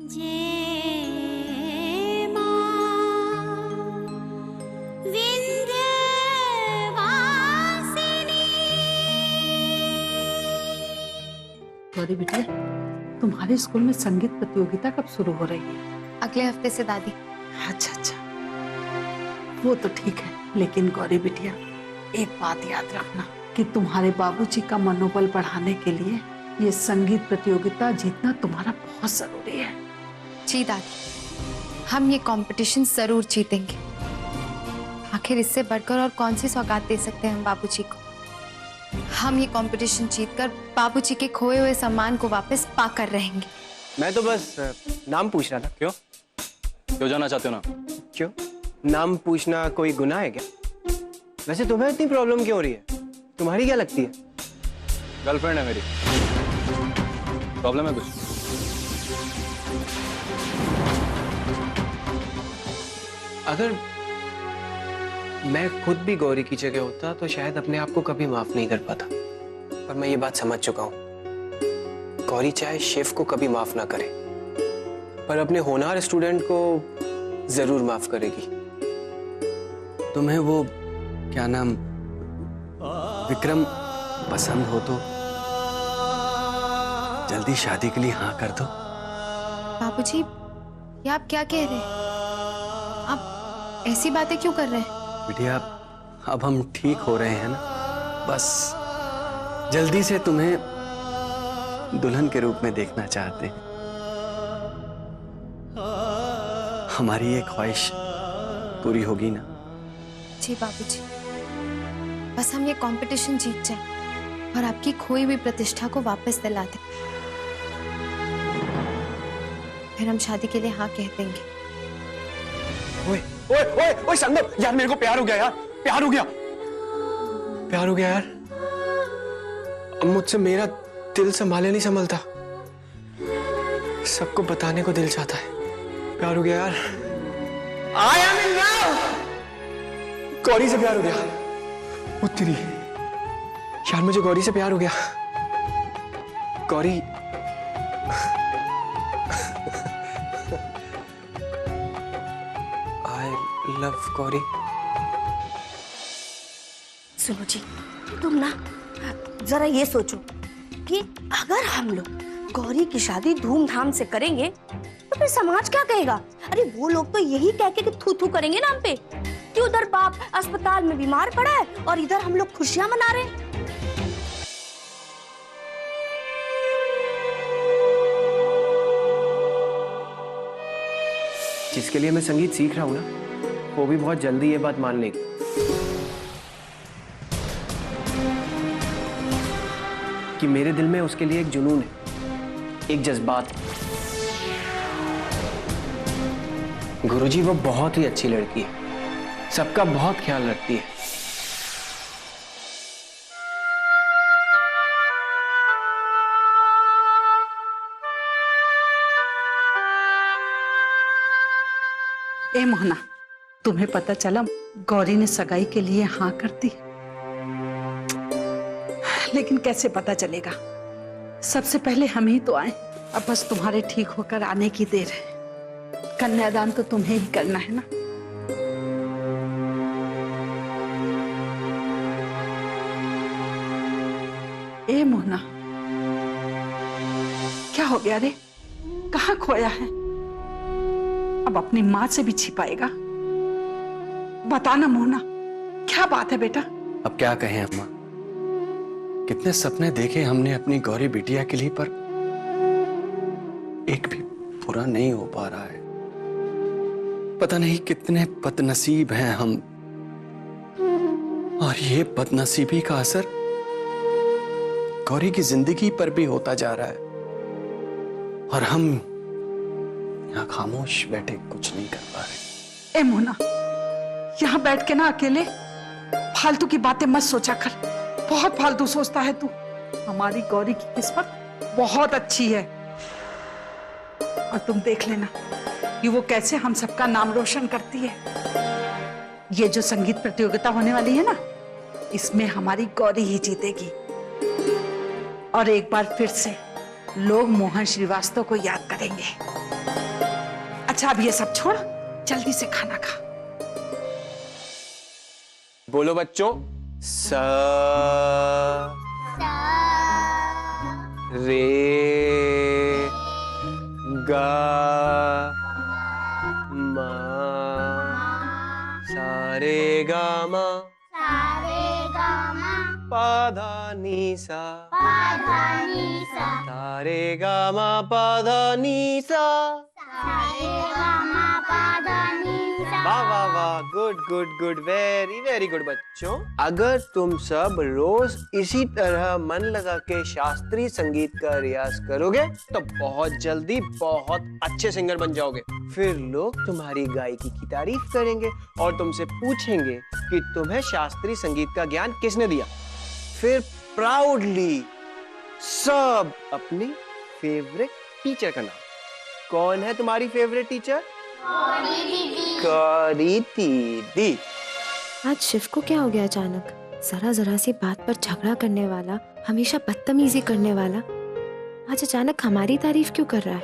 जय मां विंध्यवासिनी। गौरी बिटिया, तुम्हारे स्कूल में संगीत प्रतियोगिता कब शुरू हो रही है? अगले हफ्ते से दादी। अच्छा अच्छा, वो तो ठीक है, लेकिन गौरी बिटिया एक बात याद रखना कि तुम्हारे बाबूजी का मनोबल बढ़ाने के लिए ये संगीत प्रतियोगिता जीतना तुम्हारा बहुत जरूरी है। जी दादी, हम ये कंपटीशन जरूर जीतेंगे। आखिर इससे बढ़कर और कौन सी सौगात दे सकते हैं हम बाबूजी को। हम ये कंपटीशन जीतकर बाबूजी के खोए हुए सम्मान को वापस पाकर रहेंगे। मैं तो बस नाम पूछ रहा था। क्यों क्यों जाना चाहते हो ना? क्यों? नाम पूछना कोई गुनाह है क्या? वैसे तुम्हें इतनी प्रॉब्लम क्यों हो रही है? तुम्हारी क्या लगती है? गर्लफ्रेंड है मेरी, प्रॉब्लम है कुछ? अगर मैं खुद भी गौरी की जगह होता तो शायद अपने आप को कभी माफ नहीं कर पाता, पर मैं ये बात समझ चुका हूं। गौरी चाहे शिव को कभी माफ ना करे, पर अपने होनहार स्टूडेंट को जरूर माफ करेगी। तुम्हें वो क्या नाम विक्रम पसंद हो तो जल्दी शादी के लिए हाँ कर दो। बाबूजी, ये आप क्या कह रहे हैं? आप ऐसी बातें क्यों कर रहे हैं? बिटिया, अब हम ठीक हो रहे हैं ना, बस जल्दी से तुम्हें दुल्हन के रूप में देखना चाहते हैं। हमारी ये ख्वाहिश पूरी होगी ना? जी बाबूजी, बस हम ये कंपटीशन जीत जाएं और आपकी खोई हुई प्रतिष्ठा को वापस दिला दें, फिर हम शादी के लिए हाँ कह देंगे। ओए ओए ओए ओए संदीप, यार मेरे को प्यार हो गया यार, प्यार हो गया, प्यार हो गया यार। अब मुझसे मेरा दिल संभाले नहीं संभलता, सबको बताने को दिल चाहता है। प्यार हो गया यार, I am in love। Gauri से प्यार हो गया। उत्तरी यार, मुझे गौरी से प्यार हो गया। Gauri I love Gauri. सुनो जी, तुम ना जरा ये सोचो कि अगर हम लोग गौरी की शादी धूमधाम से करेंगे तो फिर समाज क्या कहेगा? अरे वो लोग तो यही कह के थू थू करेंगे ना हम पे कि उधर बाप अस्पताल में बीमार पड़ा है और इधर हम लोग खुशियां मना रहे हैं। जिसके लिए मैं संगीत सीख रहा हूं ना, वो भी बहुत जल्दी ये बात मान लेगी कि मेरे दिल में उसके लिए एक जुनून है, एक जज्बात है। गुरुजी, वो बहुत ही अच्छी लड़की है, सबका बहुत ख्याल रखती है। ए मोहना, तुम्हें पता चला गौरी ने सगाई के लिए हाँ कर दी? लेकिन कैसे पता चलेगा? सबसे पहले हम ही तो आए, अब बस तुम्हारे ठीक होकर आने की देर है। कन्यादान तो तुम्हें ही करना है ना? ए मोहना, क्या हो गया रे? कहाँ खोया है? अब अपनी माँ से भी छिपाएगा? बताना मोहना, क्या बात है बेटा? अब क्या कहें अम्मा, कितने सपने देखे हमने अपनी गौरी बिटिया के लिए, पर एक भी पूरा नहीं हो पा रहा है। पता नहीं कितने बदनसीब हैं हम, और ये बदनसीबी का असर गौरी की जिंदगी पर भी होता जा रहा है, और हम यहाँ खामोश बैठे कुछ नहीं कर पा रहे। ए मोहना, यहाँ बैठ के ना अकेले फालतू की बातें मत सोचा कर, बहुत फालतू सोचता है तू। हमारी गौरी की किस्मत बहुत अच्छी है, और तुम देख लेना कि वो कैसे हम सबका नाम रोशन करती है। ये जो संगीत प्रतियोगिता होने वाली है ना, इसमें हमारी गौरी ही जीतेगी, और एक बार फिर से लोग मोहन श्रीवास्तव को याद करेंगे। अच्छा अब ये सब छोड़, जल्दी से खाना खा। बोलो बच्चों, स रे गा मा सा रे गा मा पा धा नी सा सा रे गा मा पा धा नी सा। वाह वाह वाह, good good good, very very good बच्चों। अगर तुम सब रोज इसी तरह मन लगा के शास्त्रीय संगीत का रियाज करोगे तो बहुत जल्दी बहुत अच्छे सिंगर बन जाओगे। फिर लोग तुम्हारी गायकी की तारीफ करेंगे और तुमसे पूछेंगे कि तुम्हें शास्त्रीय संगीत का ज्ञान किसने दिया। फिर प्राउडली सब अपनी फेवरेट टीचर का नाम। कौन है तुम्हारी फेवरेट टीचर? गौरी दीदी। आज शिव को क्या हो गया अचानक? जरा जरा सी बात पर झगड़ा करने वाला, हमेशा बदतमीजी करने वाला, आज अचानक हमारी तारीफ क्यों कर रहा है?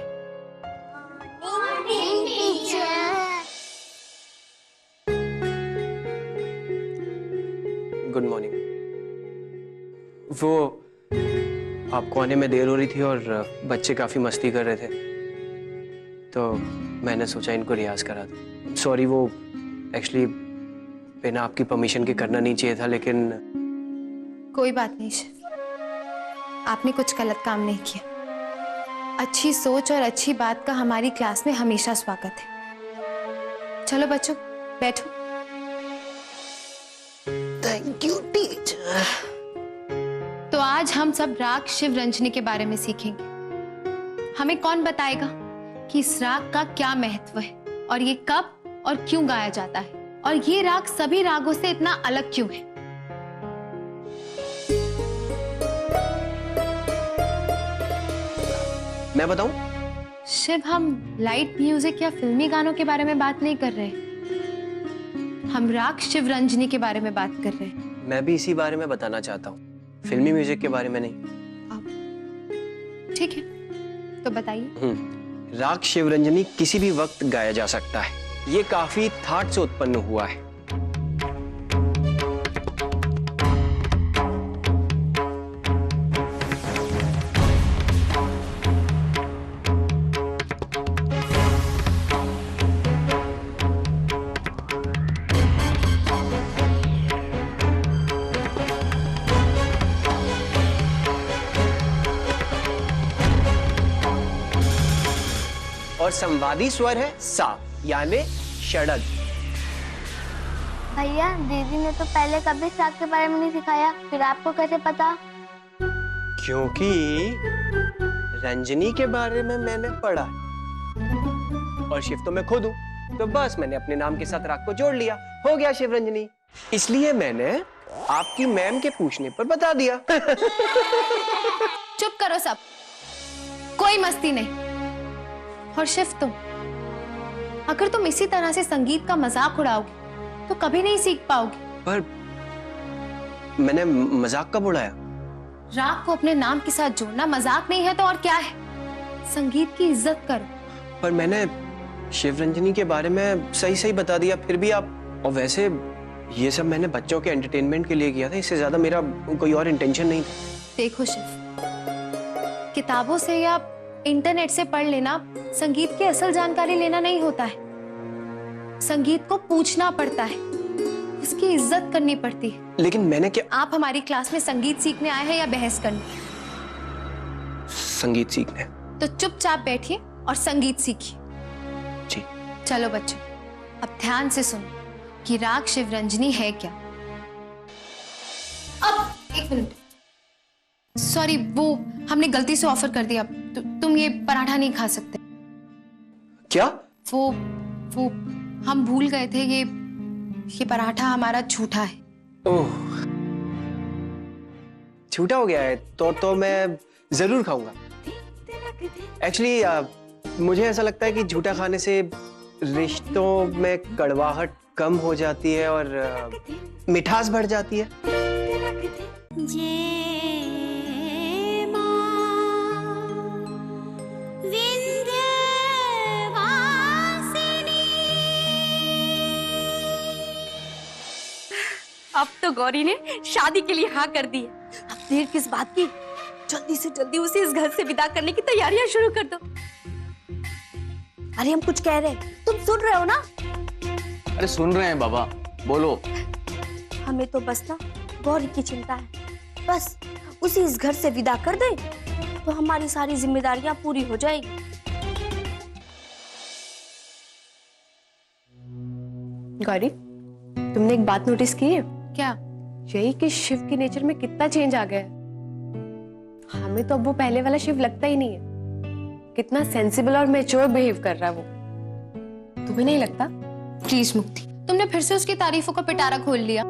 Good morning. वो आपको आने में देर हो रही थी और बच्चे काफी मस्ती कर रहे थे, तो मैंने सोचा इनको रियाज करा दूं। सॉरी, वो एक्चुअली बिना आपकी परमिशन के करना नहीं चाहिए था, लेकिन कोई बात नहीं शिव, आपने कुछ गलत काम नहीं किया। अच्छी सोच और अच्छी बात का हमारी क्लास में हमेशा स्वागत है। चलो बच्चों बैठो। Thank you teacher. तो आज हम सब राग शिव रंजनी के बारे में सीखेंगे। हमें कौन बताएगा कि इस राग का क्या महत्व है और ये कब और क्यों गाया जाता है, और ये राग सभी रागों से इतना अलग क्यों है? मैं बताऊं? शिव, हम लाइट म्यूजिक या फिल्मी गानों के बारे में बात नहीं कर रहे, हम राग शिव रंजनी के बारे में बात कर रहे हैं। मैं भी इसी बारे में बताना चाहता हूँ, फिल्मी म्यूजिक के बारे में नहीं। ठीक है, तो बताइए। राग शिवरंजनी किसी भी वक्त गाया जा सकता है। ये काफी थाट से उत्पन्न हुआ है। और संवादी स्वर है सा, यानी षडज। भैया, दीदी ने तो पहले कभी राग के बारे में नहीं सिखाया, फिर आपको कैसे पता? क्योंकि रंजनी के बारे में मैंने पढ़ा और शिव तो मैं खुद हूं, तो बस मैंने अपने नाम के साथ राग को जोड़ लिया, हो गया शिव रंजनी। इसलिए मैंने आपकी मैम के पूछने पर बता दिया। चुप करो सब, कोई मस्ती नहीं। और शिव, तुम अगर तुम इसी तरह से संगीत का मजाक उड़ाओगे तो कभी नहीं सीख पाओगे। पर मैंने मजाक कब उड़ाया? राग को अपने नाम के साथ जोड़ना मजाक नहीं है तो और क्या है? संगीत की इज्जत करो। पर मैंने शिवरंजनी के बारे में सही सही बता दिया, फिर भी आप। और वैसे ये सब मैंने बच्चों के एंटरटेनमेंट के लिए किया था, इससे ज्यादा मेरा कोई और इंटेंशन नहीं था। देखो शिव, किताबों से या इंटरनेट से पढ़ लेना संगीत की असल जानकारी लेना नहीं होता है। संगीत को पूछना पड़ता है, उसकी इज्जत करनी पड़ती है। लेकिन मैंने क्या? आप हमारी क्लास में संगीत सीखने आए हैं या बहस करने? संगीत सीखने। तो चुपचाप बैठिए और संगीत सीखिए। जी। चलो बच्चों, अब ध्यान से सुनो कि राग शिवरंजनी है क्या। अब एक मिनट, सॉरी, वो हमने गलती से ऑफर कर दिया। तुम ये पराठा नहीं खा सकते। क्या? वो हम भूल गए थे, ये पराठा हमारा झूठा है। ओह, झूठा हो गया है तो मैं जरूर खाऊंगा। एक्चुअली मुझे ऐसा लगता है कि झूठा खाने से रिश्तों में कड़वाहट कम हो जाती है और मिठास बढ़ जाती है। विंध्यवासिनी अब तो गौरी ने शादी के लिए हाँ कर दी है। अब देर किस बात की, जल्दी से जल्दी उसे इस घर से विदा करने की तैयारियां शुरू कर दो। अरे हम कुछ कह रहे हैं, तुम सुन रहे हो ना? अरे सुन रहे हैं बाबा, बोलो। हमें तो बस ना गौरी की चिंता है। बस उसे इस घर से विदा कर दे तो हमारी सारी जिम्मेदारियां पूरी हो जाएगी। गौरी, तुमने एक बात नोटिस की है क्या? यही कि शिव के नेचर में कितना चेंज आ गया है। हमें तो अब वो पहले वाला शिव लगता ही नहीं है। कितना सेंसिबल और मैच्योर बिहेव कर रहा है वो, तुम्हें नहीं लगता? प्लीज मुक्ति, तुमने फिर से उसकी तारीफों का पिटारा खोल लिया।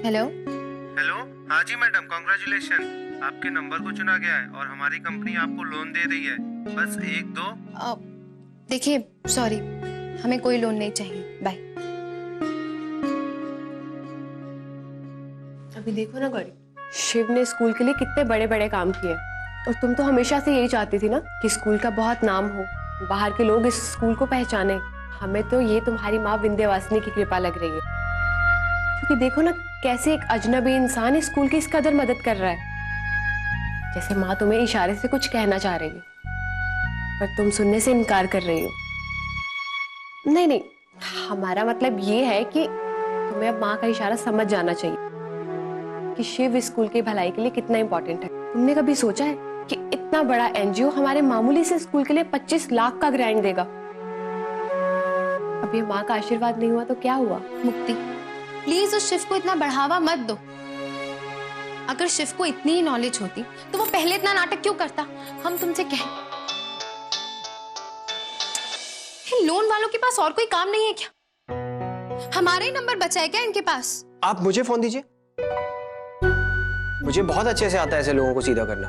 हेलो हेलो, हाँ जी मैडम, कॉन्ग्रेचुलेशन, आपके नंबर को चुना गया है और हमारी कंपनी आपको लोन दे रही है। बस 1-2। देखिए, सॉरी, हमें कोई लोन नहीं चाहिए, बाय। अभी देखो ना गौरी, शिव ने स्कूल के लिए कितने बड़े बड़े काम किए और तुम तो हमेशा से यही चाहती थी ना कि स्कूल का बहुत नाम हो, बाहर के लोग इस स्कूल को पहचाने। हमें तो ये तुम्हारी माँ विंध्यवासिनी की कृपा लग रही है, क्योंकि देखो ना कैसे एक अजनबी इंसान इस स्कूल की इस कदर मदद कर रहा है। जैसे माँ तुम्हें इशारे से कुछ कहना चाह रही है पर तुम सुनने से इनकार कर रही हो। नहीं नहीं, हमारा मतलब ये है कि तुम्हें अब माँ का इशारा समझ जाना चाहिए कि शिव स्कूल की भलाई के लिए कितना इंपॉर्टेंट है। तुमने कभी सोचा है कि इतना बड़ा एनजीओ हमारे मामूली से स्कूल के लिए 25 लाख का ग्रांट देगा? अब ये माँ का आशीर्वाद नहीं हुआ तो क्या हुआ? मुक्ति, प्लीज उस शिव को इतना बढ़ावा मत दो। अगर शिव को इतनी ही नॉलेज होती तो वो पहले इतना नाटक क्यों करता? हम तुमसे लोन वालों के पास और कोई काम नहीं है क्या? हमारा ही नंबर बचा है क्या इनके पास? आप मुझे फोन दीजिए, मुझे बहुत अच्छे से आता है ऐसे लोगों को सीधा करना।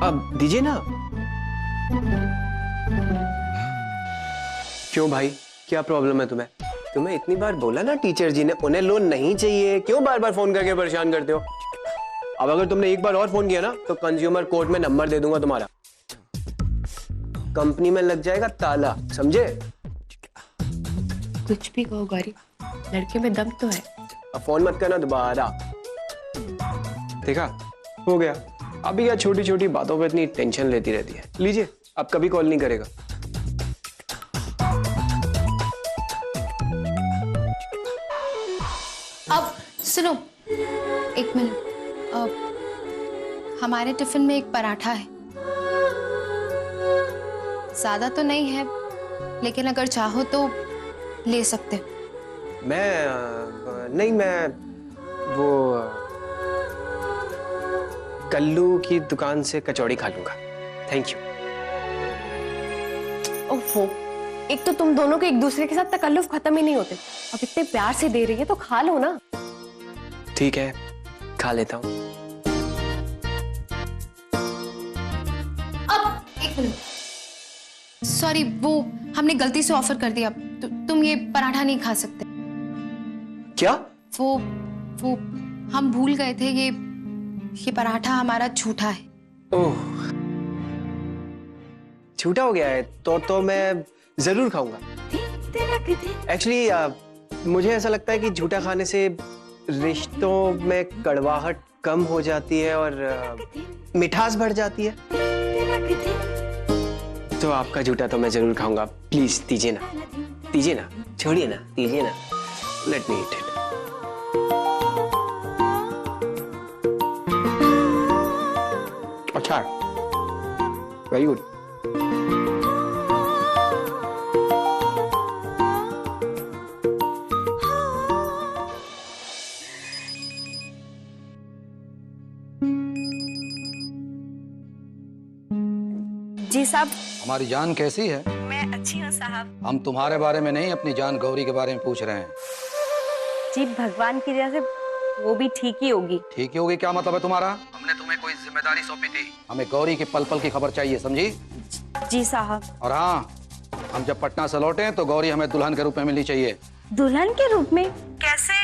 अब दीजिए ना। क्यों भाई, क्या प्रॉब्लम है तुम्हें? तुम्हें इतनी बार बोला ना टीचर जी ने उन्हें लोन नहीं चाहिए, क्यों बार बार फोन करके परेशान करते हो? अब अगर तुमने एक बार और फोन किया ना तो कंज्यूमर कोर्ट में नंबर दे दूंगा तुम्हारा, कंपनी में लग जाएगा ताला, समझे? कुछ भी कहो गौरी, लड़के में दम तो है। अब फोन मत करना दोबारा। देखा, हो गया। अभी क्या छोटी छोटी बातों पे इतनी टेंशन लेती रहती है। लीजिए, अब कभी कॉल नहीं करेगा। अब सुनो, एक मिनट। हमारे टिफिन में एक पराठा है, ज्यादा तो नहीं है, लेकिन अगर चाहो तो ले सकते हो। मैं वो कल्लू की दुकान से कचौड़ी खा लूंगा, थैंक यू। ओफो, एक तो तुम दोनों के एक दूसरे के साथ तकल्लुफ खत्म ही नहीं होते। अब इतने प्यार से दे रही है तो खा लो ना। ठीक है, खा लेता हूँ। अब एक मिनट, सॉरी, वो हमने गलती से ऑफर कर दिया। तुम ये पराठा नहीं खा सकते। क्या? वो हम भूल गए थे, ये पराठा हमारा झूठा है। ओह, झूठा हो गया है तो मैं जरूर खाऊंगा। एक्चुअली मुझे ऐसा लगता है कि झूठा खाने से रिश्तों में कड़वाहट कम हो जाती है और मिठास बढ़ जाती है। तो आपका झूठा तो मैं जरूर खाऊंगा। प्लीज दीजिए ना, दीजिए ना, छोड़िए ना, दीजिए ना। Let me eat it. अच्छा, वेरी गुड। जी साहब। हमारी जान कैसी है? मैं अच्छी हूँ साहब। हम तुम्हारे बारे में नहीं, अपनी जान गौरी के बारे में पूछ रहे हैं। जी भगवान की दया से वो भी ठीक ही होगी। ठीक ही होगी क्या मतलब है तुम्हारा? हमने तुम्हें कोई जिम्मेदारी सौंपी थी, हमें गौरी की पल पल की खबर चाहिए, समझी? जी साहब। और हाँ, हम जब पटना से लौटे तो गौरी हमें दुल्हन के रूप में मिलनी चाहिए। दुल्हन के रूप में? कैसे?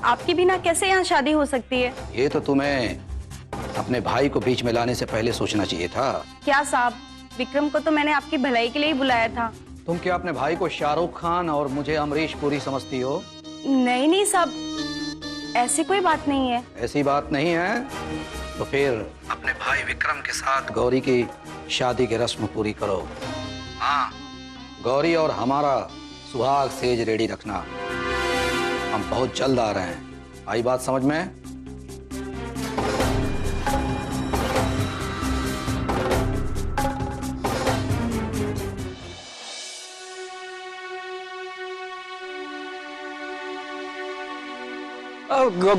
आपके बिना कैसे यहाँ शादी हो सकती है? ये तो तुम्हें अपने भाई को बीच में लाने से पहले सोचना चाहिए था। क्या साहब, विक्रम को तो मैंने आपकी भलाई के लिए ही बुलाया था। तुम क्या अपने भाई को शाहरुख खान और मुझे अमरीश पुरी समझती हो? नहीं नहीं साहब, ऐसी कोई बात नहीं है। ऐसी बात नहीं है तो फिर अपने भाई विक्रम के साथ गौरी की शादी की रस्म पूरी करो। हाँ, गौरी और हमारा सुहाग सेज रेडी रखना, हम बहुत जल्द आ रहे हैं। आई बात समझ में?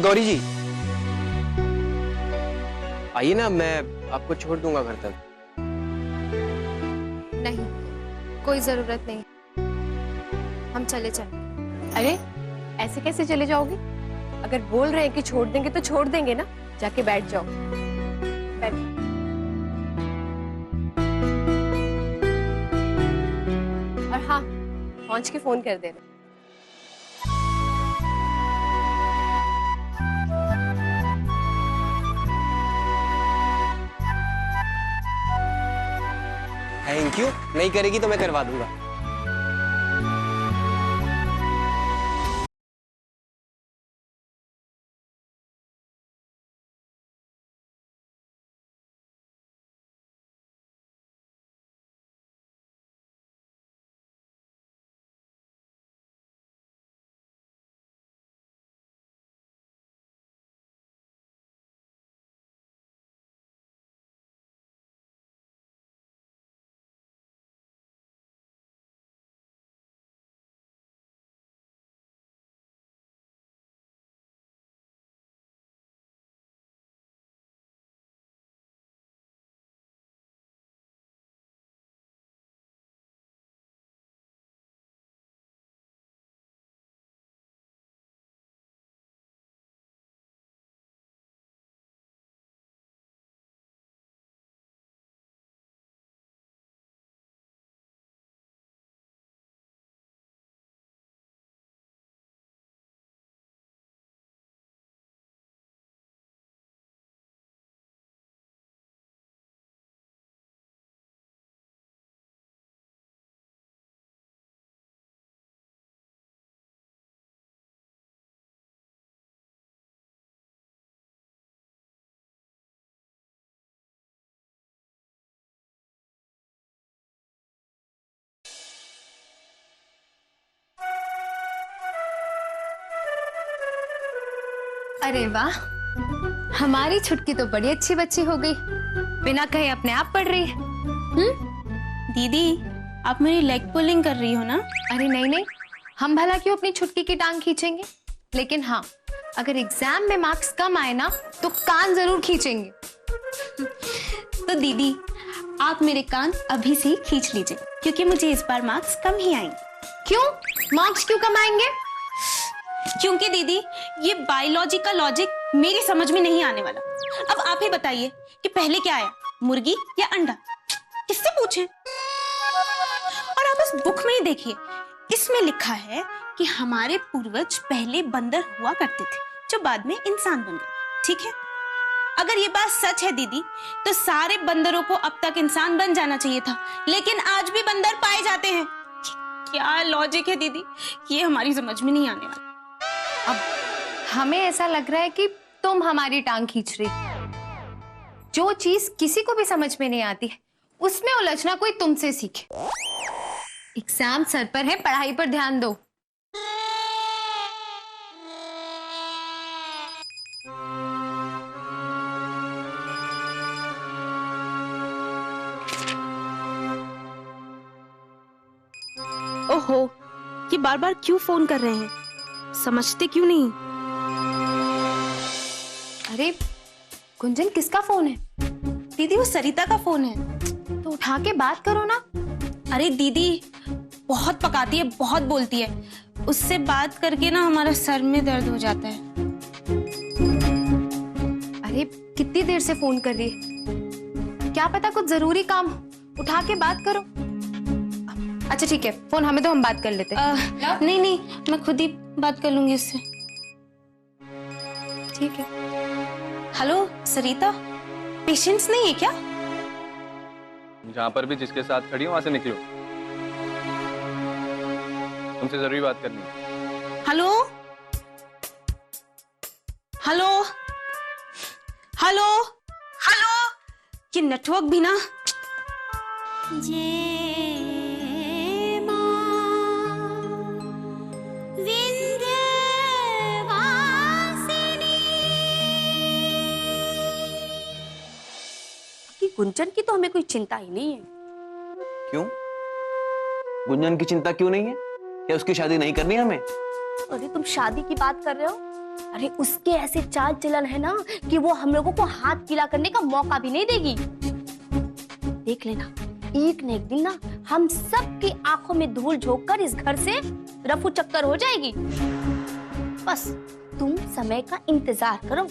गौरी जी आइए ना, मैं आपको छोड़ दूंगा घर तक। नहीं, कोई जरूरत नहीं, हम चले चले। अरे ऐसे कैसे चले जाओगे? अगर बोल रहे हैं कि छोड़ देंगे तो छोड़ देंगे ना। जाके बैठ जाओ, बैठ। और हाँ, पहुंच के फोन कर देना। Thank you. नहीं करेगी तो मैं करवा दूंगा। अरे वाह, हमारी छुटकी तो बड़ी अच्छी बच्ची हो गई, बिना कहे अपने आप पढ़ रही है। दीदी, आप मेरी लेग पुलिंग कर रही हो ना? अरे नहीं नहीं, हम भला क्यों अपनी छुटकी की टांग खींचेंगे, लेकिन हाँ, अगर एग्जाम में मार्क्स कम आए ना तो कान जरूर खींचेंगे। तो दीदी, आप मेरे कान अभी से ही खींच लीजिए, क्योंकि मुझे इस बार मार्क्स कम ही आएंगे। क्यों? मार्क्स क्यों कम आएंगे? क्योंकि दीदी, ये बायोलॉजी का लॉजिक मेरी समझ में नहीं आने वाला। अब आप ही बताइए कि पहले क्या आया, मुर्गी या अंडा? किससे पूछें? और आप इस बुक में ही देखिए, इसमें लिखा है कि हमारे पूर्वज पहले बंदर हुआ करते थे जो बाद में इंसान बन गए। ठीक है, अगर ये बात सच है दीदी, तो सारे बंदरों को अब तक इंसान बन जाना चाहिए था, लेकिन आज भी बंदर पाए जाते हैं। क्या लॉजिक है दीदी, ये हमारी समझ में नहीं आने वाला। अब हमें ऐसा लग रहा है कि तुम हमारी टांग खींच रही। जो चीज किसी को भी समझ में नहीं आती है, उसमें उलझना कोई तुमसे सीखे। एग्जाम सर पर है, पढ़ाई पर ध्यान दो। ओहो, ये बार बार क्यों फोन कर रहे हैं? समझते क्यों नहीं? अरे गुंजन, किसका फोन है? दीदी, वो सरिता का फोन है। तो उठा के बात करो ना। अरे दीदी, बहुत पकाती है, बहुत बोलती है, उससे बात करके ना हमारा सर में दर्द हो जाता है। अरे कितनी देर से फोन कर रही है, क्या पता कुछ जरूरी काम हो, उठा के बात करो। अच्छा ठीक है, फोन हमें तो, हम बात कर लेते हैं। नहीं नहीं, मैं खुद ही बात कर लूंगी इससे। ठीक है। हेलो सरिता, पेशेंस नहीं है क्या? जहां पर भी जिसके साथ खड़ी हो वहां से निकलो, तुमसे जरूरी बात करनी है। हेलो हेलो हेलो हेलो, ये नेटवर्क भी ना। जय मां विंध्यवासिनी। कि गुंजन की तो हमें कोई चिंता ही नहीं है। क्यों? गुंजन की चिंता क्यों नहीं है? क्या उसकी शादी नहीं करनी हमें? अरे तुम शादी की बात कर रहे हो? अरे उसके ऐसे चाल चलन है ना कि वो हम लोगों को हाथ गीला करने का मौका भी नहीं देगी। देख लेना, एक न एक दिन ना हम सब की आंखों में धूल झोंक कर इस घर से रफू चक्कर हो जाएगी। बस तुम समय का इंतजार करो।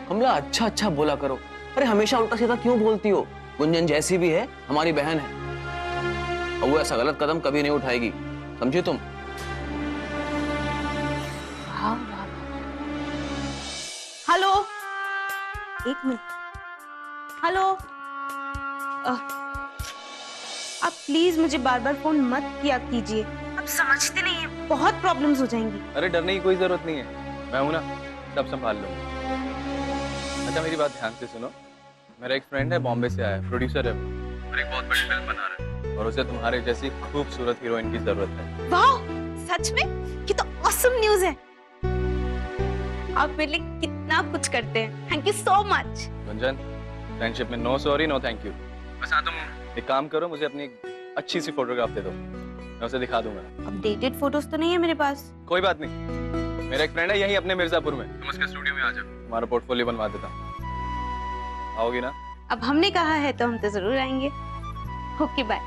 कमला अच्छा अच्छा बोला करो। अरे हमेशा उल्टा सीधा क्यों बोलती हो? गुंजन जैसी भी है हमारी बहन है और वो ऐसा गलत कदम कभी नहीं उठाएगी, समझे तुम? हेलो, एक मिनट। हेलो, आप प्लीज मुझे बार बार फोन मत किया कीजिए। आप समझते नहीं है, बहुत प्रॉब्लम्स हो जाएंगी। अरे डरने की कोई जरूरत नहीं है, मैं हूं ना, सब संभाल लूंगा। अच्छा मेरी बात ध्यान से सुनो, मेरा एक फ्रेंड है, बॉम्बे से आया है, प्रोड्यूसर है वो, और एक बहुत बड़ी फिल्म बना रहा है और उसे तुम्हारे जैसी खूबसूरत हीरोइन की जरूरत है। वाह, सच में? ये तो ऑसम न्यूज़ है। आप मेरे लिए कितना कुछ करते हैं। Thank you so much. Gunjan, friendship में no sorry no thank you. बस हाँ, तुम एक काम करो, मुझे अपनी एक अच्छी सी फोटोग्राफ दे दो, मैं उसे दिखा दूंगा। अपडेटेड फोटोज तो नहीं है मेरे पास। कोई बात नहीं, मेरा एक फ्रेंड है यहीं अपने मिर्जापुर में, तुम उसके स्टूडियो में आ जाओ, तुम्हारा पोर्टफोलियो बनवा देता हूँ। आओगी ना? अब हमने कहा है तो हम तो जरूर आएंगे। Okay bye.